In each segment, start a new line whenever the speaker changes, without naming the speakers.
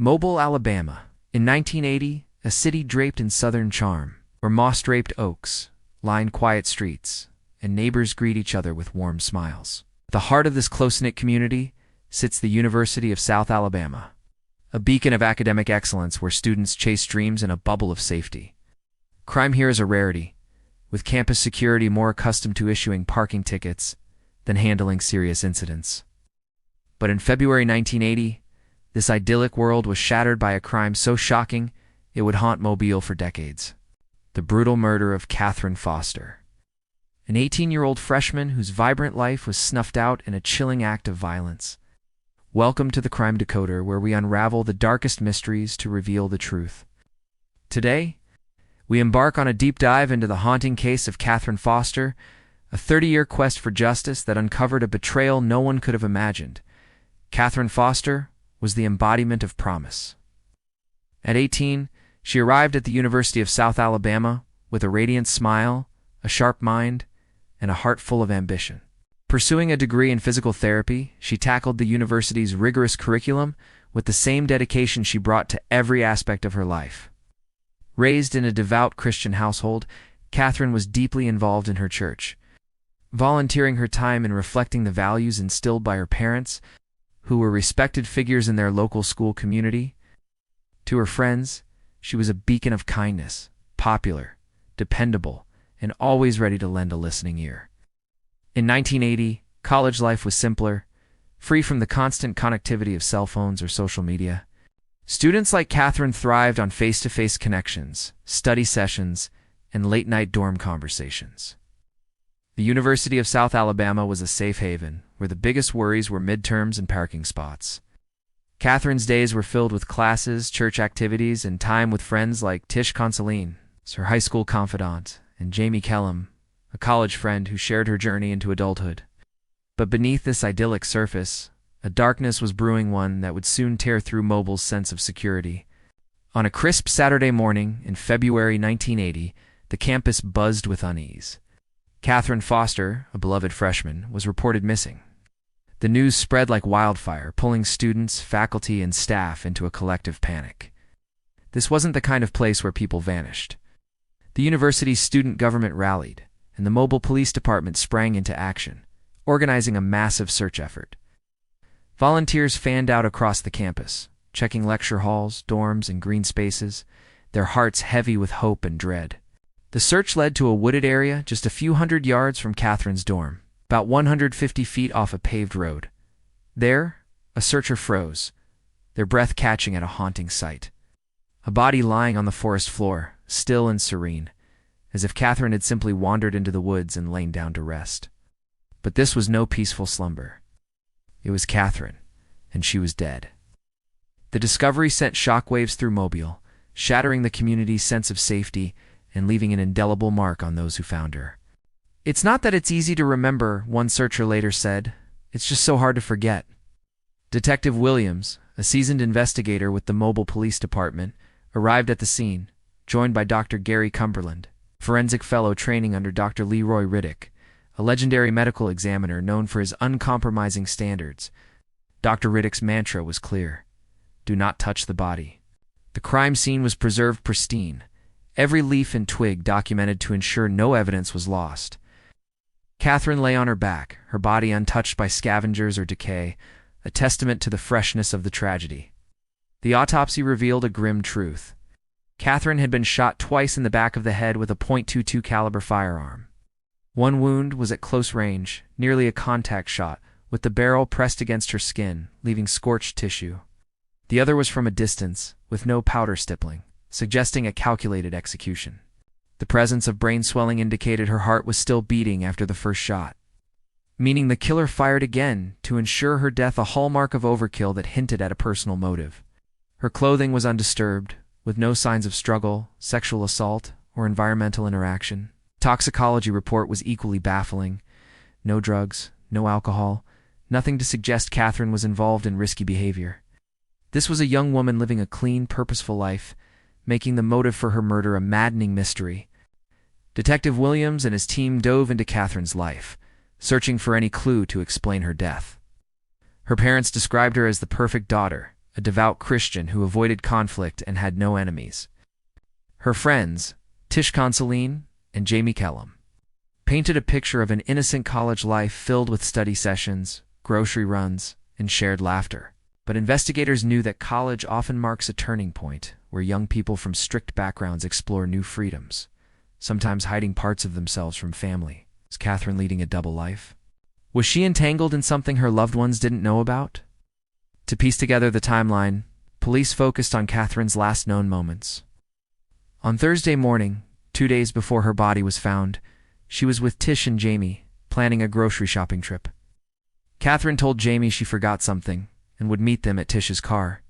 Mobile, Alabama. In 1980, a city draped in southern charm, where moss-draped oaks line quiet streets, and neighbors greet each other with warm smiles. At the heart of this close-knit community sits the University of South Alabama, a beacon of academic excellence where students chase dreams in a bubble of safety. Crime here is a rarity, with campus security more accustomed to issuing parking tickets than handling serious incidents. But in February 1980, this idyllic world was shattered by a crime so shocking it would haunt Mobile for decades. The brutal murder of Katherine Foster, an 18-year-old freshman whose vibrant life was snuffed out in a chilling act of violence. Welcome to the Crime Decoder, where we unravel the darkest mysteries to reveal the truth. Today, we embark on a deep dive into the haunting case of Katherine Foster, a 30-year quest for justice that uncovered a betrayal no one could have imagined. Katherine Foster was the embodiment of promise. At 18, she arrived at the University of South Alabama with a radiant smile, a sharp mind, and a heart full of ambition. Pursuing a degree in physical therapy, she tackled the university's rigorous curriculum with the same dedication she brought to every aspect of her life. Raised in a devout Christian household, Katherine was deeply involved in her church, volunteering her time in reflecting the values instilled by her parents, who were respected figures in their local school community. To her friends, she was a beacon of kindness, popular, dependable, and always ready to lend a listening ear. In 1980, college life was simpler, free from the constant connectivity of cell phones or social media. Students like Katherine thrived on face-to-face connections, study sessions, and late-night dorm conversations. The University of South Alabama was a safe haven, where the biggest worries were midterms and parking spots. Katherine's days were filled with classes, church activities, and time with friends like Tish Consoline, her high school confidant, and Jamie Kellum, a college friend who shared her journey into adulthood. But beneath this idyllic surface, a darkness was brewing, one that would soon tear through Mobile's sense of security. On a crisp Saturday morning in February 1980, the campus buzzed with unease. Katherine Foster, a beloved freshman, was reported missing. The news spread like wildfire, pulling students, faculty, and staff into a collective panic. This wasn't the kind of place where people vanished. The university's student government rallied, and the Mobile Police Department sprang into action, organizing a massive search effort. Volunteers fanned out across the campus, checking lecture halls, dorms, and green spaces, their hearts heavy with hope and dread. The search led to a wooded area just a few hundred yards from Katherine's dorm, about 150 feet off a paved road. There, a searcher froze, their breath catching at a haunting sight. A body lying on the forest floor, still and serene, as if Katherine had simply wandered into the woods and lain down to rest. But this was no peaceful slumber. It was Katherine, and she was dead. The discovery sent shockwaves through Mobile, shattering the community's sense of safety and leaving an indelible mark on those who found her. "It's not that it's easy to remember," one searcher later said. "It's just so hard to forget." Detective Williams, a seasoned investigator with the Mobile Police Department, arrived at the scene, joined by Dr. Gary Cumberland, forensic fellow training under Dr. Leroy Riddick, a legendary medical examiner known for his uncompromising standards. Dr. Riddick's mantra was clear: do not touch the body. The crime scene was preserved pristine, every leaf and twig documented to ensure no evidence was lost. Katherine lay on her back, her body untouched by scavengers or decay, a testament to the freshness of the tragedy. The autopsy revealed a grim truth. Katherine had been shot twice in the back of the head with a .22 caliber firearm. One wound was at close range, nearly a contact shot, with the barrel pressed against her skin, leaving scorched tissue. The other was from a distance, with no powder stippling, suggesting a calculated execution. The presence of brain swelling indicated her heart was still beating after the first shot, meaning the killer fired again to ensure her death, a hallmark of overkill that hinted at a personal motive. Her clothing was undisturbed, with no signs of struggle, sexual assault, or environmental interaction. Toxicology report was equally baffling. No drugs, no alcohol, nothing to suggest Katherine was involved in risky behavior. This was a young woman living a clean, purposeful life, making the motive for her murder a maddening mystery. Detective Williams and his team dove into Katherine's life, searching for any clue to explain her death. Her parents described her as the perfect daughter, a devout Christian who avoided conflict and had no enemies. Her friends, Tish Consoline and Jamie Kellum, painted a picture of an innocent college life filled with study sessions, grocery runs, and shared laughter. But investigators knew that college often marks a turning point where young people from strict backgrounds explore new freedoms, sometimes hiding parts of themselves from family. Was Katherine leading a double life? Was she entangled in something her loved ones didn't know about? To piece together the timeline, police focused on Katherine's last known moments. On Thursday morning, 2 days before her body was found, she was with Tish and Jamie, planning a grocery shopping trip. Katherine told Jamie she forgot something and would meet them at Tish's car.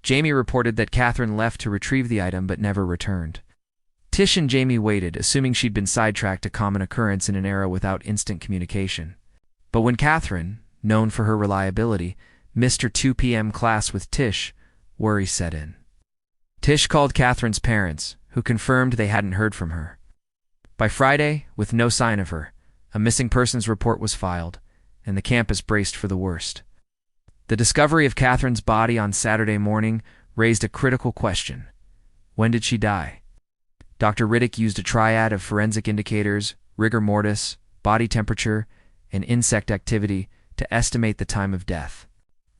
Jamie reported that Katherine left to retrieve the item but never returned. Tish and Jamie waited, assuming she'd been sidetracked, a common occurrence in an era without instant communication. But when Katherine, known for her reliability, missed her 2 p.m. class with Tish, worry set in. Tish called Katherine's parents, who confirmed they hadn't heard from her. By Friday, with no sign of her, a missing persons report was filed, and the campus braced for the worst. The discovery of Katherine's body on Saturday morning raised a critical question. When did she die? Dr. Riddick used a triad of forensic indicators, rigor mortis, body temperature, and insect activity to estimate the time of death.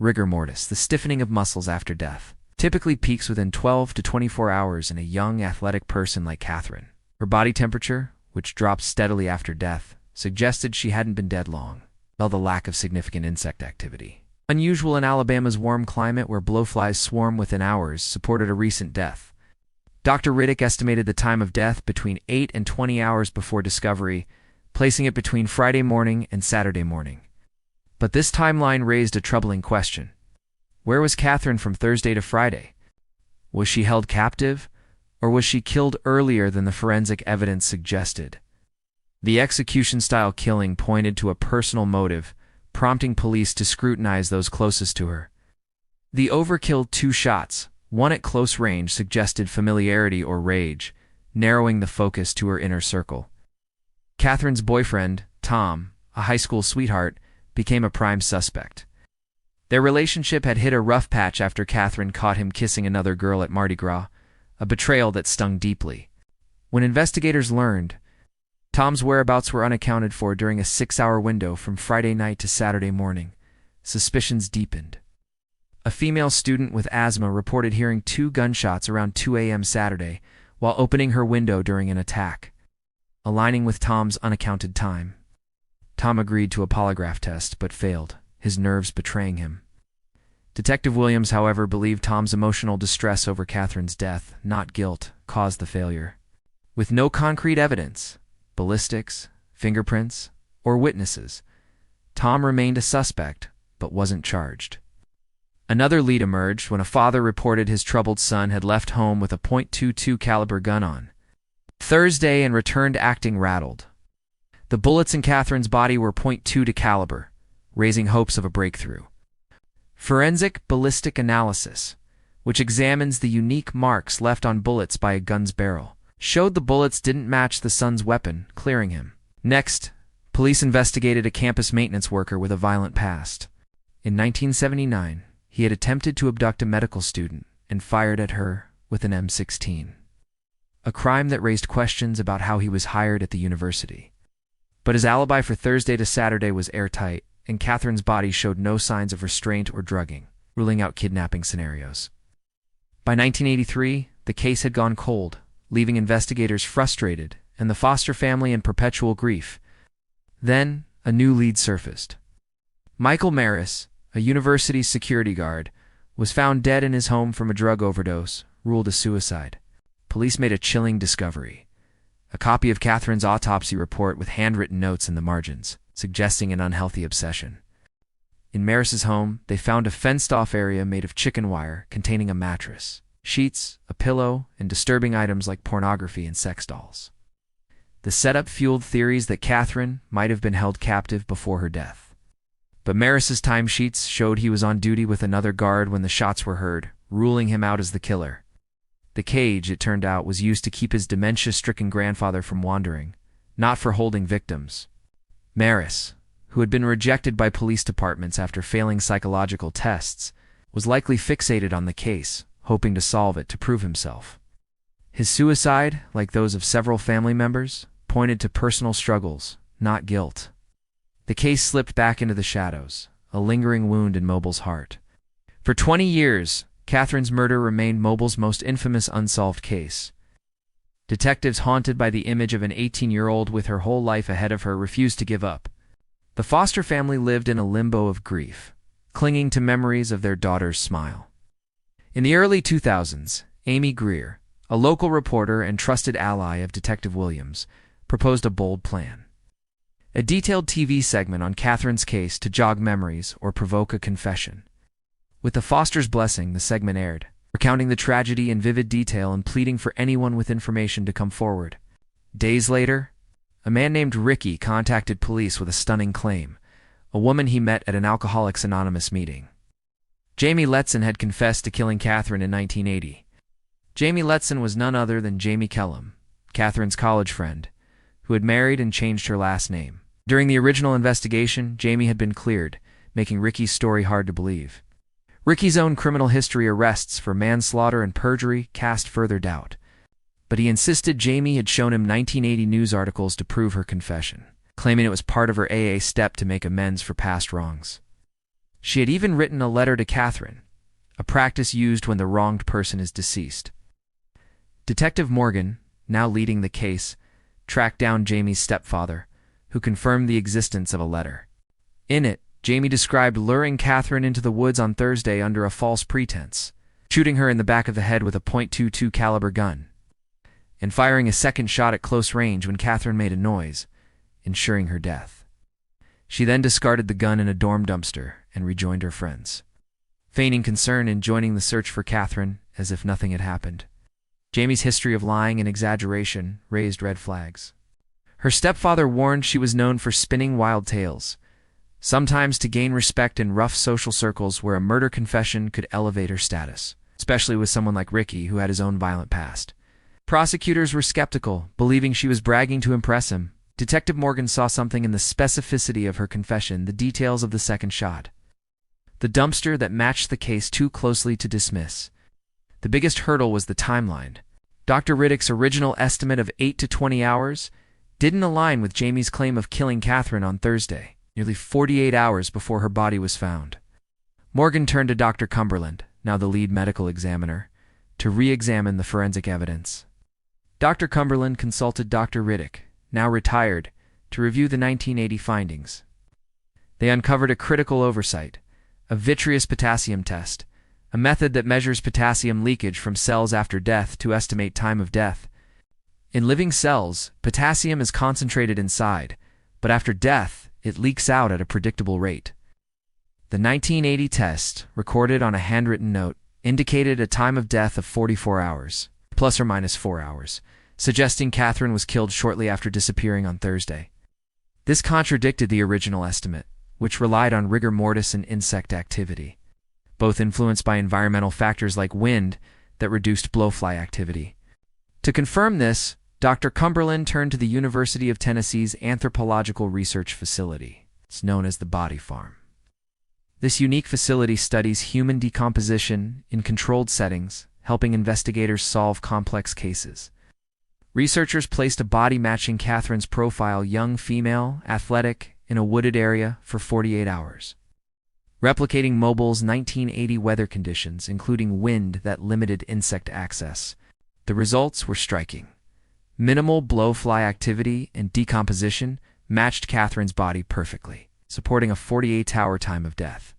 Rigor mortis, the stiffening of muscles after death, typically peaks within 12 to 24 hours in a young, athletic person like Katherine. Her body temperature, which dropped steadily after death, suggested she hadn't been dead long, while the lack of significant insect activity, unusual in Alabama's warm climate where blowflies swarm within hours, supported a recent death. Dr. Riddick estimated the time of death between 8 and 20 hours before discovery, placing it between Friday morning and Saturday morning. But this timeline raised a troubling question. Where was Katherine from Thursday to Friday? Was she held captive, or was she killed earlier than the forensic evidence suggested? The execution-style killing pointed to a personal motive, prompting police to scrutinize those closest to her. The overkill 2 shots, one at close range, suggested familiarity or rage, narrowing the focus to her inner circle. Katherine's boyfriend, Tom, a high school sweetheart, became a prime suspect. Their relationship had hit a rough patch after Katherine caught him kissing another girl at Mardi Gras, a betrayal that stung deeply. When investigators learned Tom's whereabouts were unaccounted for during a 6-hour window from Friday night to Saturday morning, suspicions deepened. A female student with asthma reported hearing 2 gunshots around 2 a.m. Saturday while opening her window during an attack, aligning with Tom's unaccounted time. Tom agreed to a polygraph test but failed, his nerves betraying him. Detective Williams, however, believed Tom's emotional distress over Katherine's death, not guilt, caused the failure. With no concrete evidence, ballistics, fingerprints, or witnesses, Tom remained a suspect but wasn't charged. Another lead emerged when a father reported his troubled son had left home with a .22 caliber gun on Thursday and returned acting rattled. The bullets in Katherine's body were .22 caliber, raising hopes of a breakthrough. Forensic ballistic analysis, which examines the unique marks left on bullets by a gun's barrel, showed the bullets didn't match the son's weapon, clearing him. Next, police investigated a campus maintenance worker with a violent past. In 1979, he had attempted to abduct a medical student and fired at her with an M16. A crime that raised questions about how he was hired at the university. But his alibi for Thursday to Saturday was airtight, and Katherine's body showed no signs of restraint or drugging, ruling out kidnapping scenarios. By 1983, the case had gone cold, leaving investigators frustrated and the Foster family in perpetual grief. Then, a new lead surfaced. Michael Maris, a university security guard, was found dead in his home from a drug overdose, ruled a suicide. Police made a chilling discovery: a copy of Katherine's autopsy report with handwritten notes in the margins, suggesting an unhealthy obsession. In Maris's home, they found a fenced-off area made of chicken wire containing a mattress, sheets, a pillow, and disturbing items like pornography and sex dolls. The setup fueled theories that Katherine might have been held captive before her death. But Maris's timesheets showed he was on duty with another guard when the shots were heard, ruling him out as the killer. The cage, it turned out, was used to keep his dementia-stricken grandfather from wandering, not for holding victims. Maris, who had been rejected by police departments after failing psychological tests, was likely fixated on the case, hoping to solve it to prove himself. His suicide, like those of several family members, pointed to personal struggles, not guilt. The case slipped back into the shadows, a lingering wound in Mobile's heart. For 20 years, Katherine's murder remained Mobile's most infamous unsolved case. Detectives, haunted by the image of an 18-year-old with her whole life ahead of her, refused to give up. The Foster family lived in a limbo of grief, clinging to memories of their daughter's smile. In the early 2000s, Amy Greer, a local reporter and trusted ally of Detective Williams, proposed a bold plan. A detailed TV segment on Katherine's case to jog memories or provoke a confession. With the Fosters' blessing, the segment aired, recounting the tragedy in vivid detail and pleading for anyone with information to come forward. Days later, a man named Ricky contacted police with a stunning claim, a woman he met at an Alcoholics Anonymous meeting. Jamie Letson had confessed to killing Katherine in 1980. Jamie Letson was none other than Jamie Kellum, Katherine's college friend, who had married and changed her last name. During the original investigation, Jamie had been cleared, making Ricky's story hard to believe. Ricky's own criminal history, arrests for manslaughter and perjury, cast further doubt. But he insisted Jamie had shown him 1980 news articles to prove her confession, claiming it was part of her AA step to make amends for past wrongs. She had even written a letter to Katherine, a practice used when the wronged person is deceased. Detective Morgan, now leading the case, tracked down Jamie's stepfather, who confirmed the existence of a letter. In it, Jamie described luring Katherine into the woods on Thursday under a false pretense, shooting her in the back of the head with a .22 caliber gun, and firing a second shot at close range when Katherine made a noise, ensuring her death. She then discarded the gun in a dorm dumpster and rejoined her friends, feigning concern in joining the search for Katherine as if nothing had happened. Jamie's history of lying and exaggeration raised red flags. Her stepfather warned she was known for spinning wild tales, sometimes to gain respect in rough social circles where a murder confession could elevate her status, especially with someone like Ricky, who had his own violent past. Prosecutors were skeptical, believing she was bragging to impress him. Detective Morgan saw something in the specificity of her confession, the details of the second shot. The dumpster that matched the case too closely to dismiss. The biggest hurdle was the timeline. Dr. Riddick's original estimate of 8 to 20 hours didn't align with Jamie's claim of killing Katherine on Thursday, nearly 48 hours before her body was found. Morgan turned to Dr. Cumberland, now the lead medical examiner, to re-examine the forensic evidence. Dr. Cumberland consulted Dr. Riddick, now retired, to review the 1980 findings. They uncovered a critical oversight, a vitreous potassium test, a method that measures potassium leakage from cells after death to estimate time of death. In living cells, potassium is concentrated inside, but after death, it leaks out at a predictable rate. The 1980 test, recorded on a handwritten note, indicated a time of death of 44 hours, plus or minus 4 hours, suggesting Katherine was killed shortly after disappearing on Thursday. This contradicted the original estimate, which relied on rigor mortis and insect activity, both influenced by environmental factors like wind that reduced blowfly activity. To confirm this, Dr. Cumberland turned to the University of Tennessee's Anthropological Research Facility. It's known as the Body Farm. This unique facility studies human decomposition in controlled settings, helping investigators solve complex cases. Researchers placed a body matching Katherine's profile, young female, athletic, in a wooded area for 48 hours. Replicating Mobile's 1980 weather conditions, including wind that limited insect access. The results were striking. Minimal blowfly activity and decomposition matched Katherine's body perfectly, supporting a 48-hour time of death.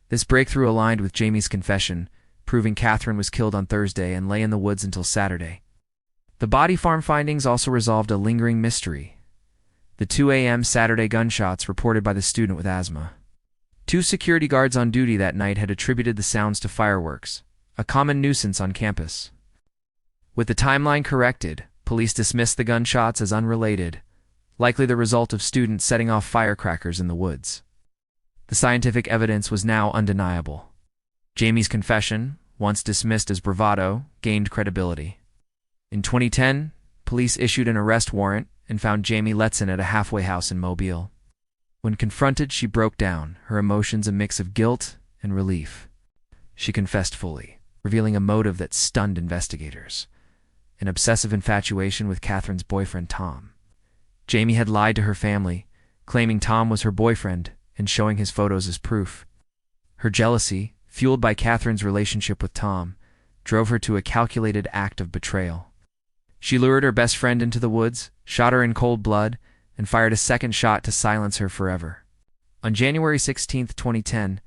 This breakthrough aligned with Jamie's confession, proving Katherine was killed on Thursday and lay in the woods until Saturday. The Body Farm findings also resolved a lingering mystery: the 2 a.m. Saturday gunshots reported by the student with asthma. 2 security guards on duty that night had attributed the sounds to fireworks, a common nuisance on campus. With the timeline corrected, police dismissed the gunshots as unrelated, likely the result of students setting off firecrackers in the woods. The scientific evidence was now undeniable. Jamie's confession, once dismissed as bravado, gained credibility. In 2010, police issued an arrest warrant and found Jamie Letson at a halfway house in Mobile. When confronted, she broke down, her emotions a mix of guilt and relief. she confessed fully, revealing a motive that stunned investigators: an obsessive infatuation with Katherine's boyfriend, Tom. Jamie had lied to her family, claiming Tom was her boyfriend and showing his photos as proof. Her jealousy, fueled by Katherine's relationship with Tom, drove her to a calculated act of betrayal. She lured her best friend into the woods, shot her in cold blood, and fired a second shot to silence her forever. On January 16, 2010,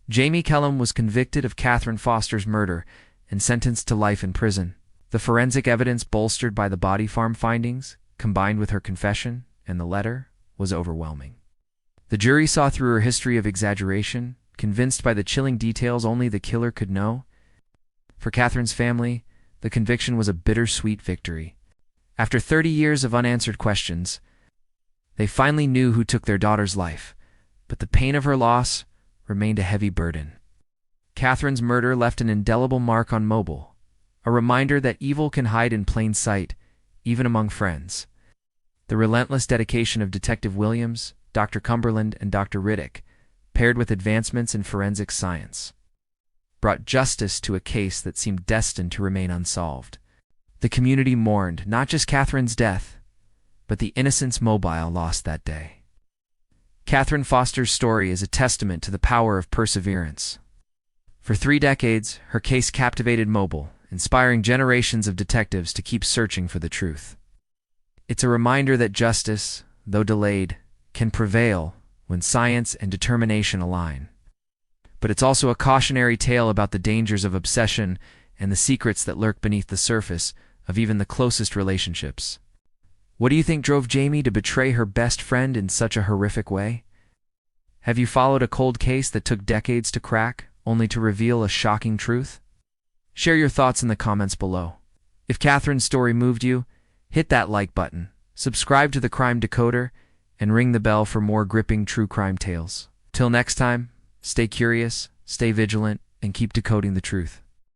Jamie Kellum was convicted of Katherine Foster's murder and sentenced to life in prison. The forensic evidence bolstered by the body farm findings, combined with her confession and the letter, was overwhelming. The jury saw through her history of exaggeration, convinced by the chilling details only the killer could know. For Katherine's family, the conviction was a bittersweet victory. After 30 years of unanswered questions, they finally knew who took their daughter's life, but the pain of her loss remained a heavy burden. Katherine's murder left an indelible mark on Mobile, a reminder that evil can hide in plain sight, even among friends. The relentless dedication of Detective Williams, Dr. Cumberland, and Dr. Riddick, paired with advancements in forensic science, brought justice to a case that seemed destined to remain unsolved. The community mourned not just Katherine's death, but the innocence Mobile lost that day. Katherine Foster's story is a testament to the power of perseverance. For 3 decades, her case captivated Mobile, inspiring generations of detectives to keep searching for the truth. It's a reminder that justice, though delayed, can prevail when science and determination align. But it's also a cautionary tale about the dangers of obsession and the secrets that lurk beneath the surface of even the closest relationships. What do you think drove Jamie to betray her best friend in such a horrific way? Have you followed a cold case that took decades to crack, only to reveal a shocking truth? Share your thoughts in the comments below. If Katherine's story moved you, hit that like button, subscribe to the Crime Decoder, and ring the bell for more gripping true crime tales. Till next time, stay curious, stay vigilant, and keep decoding the truth.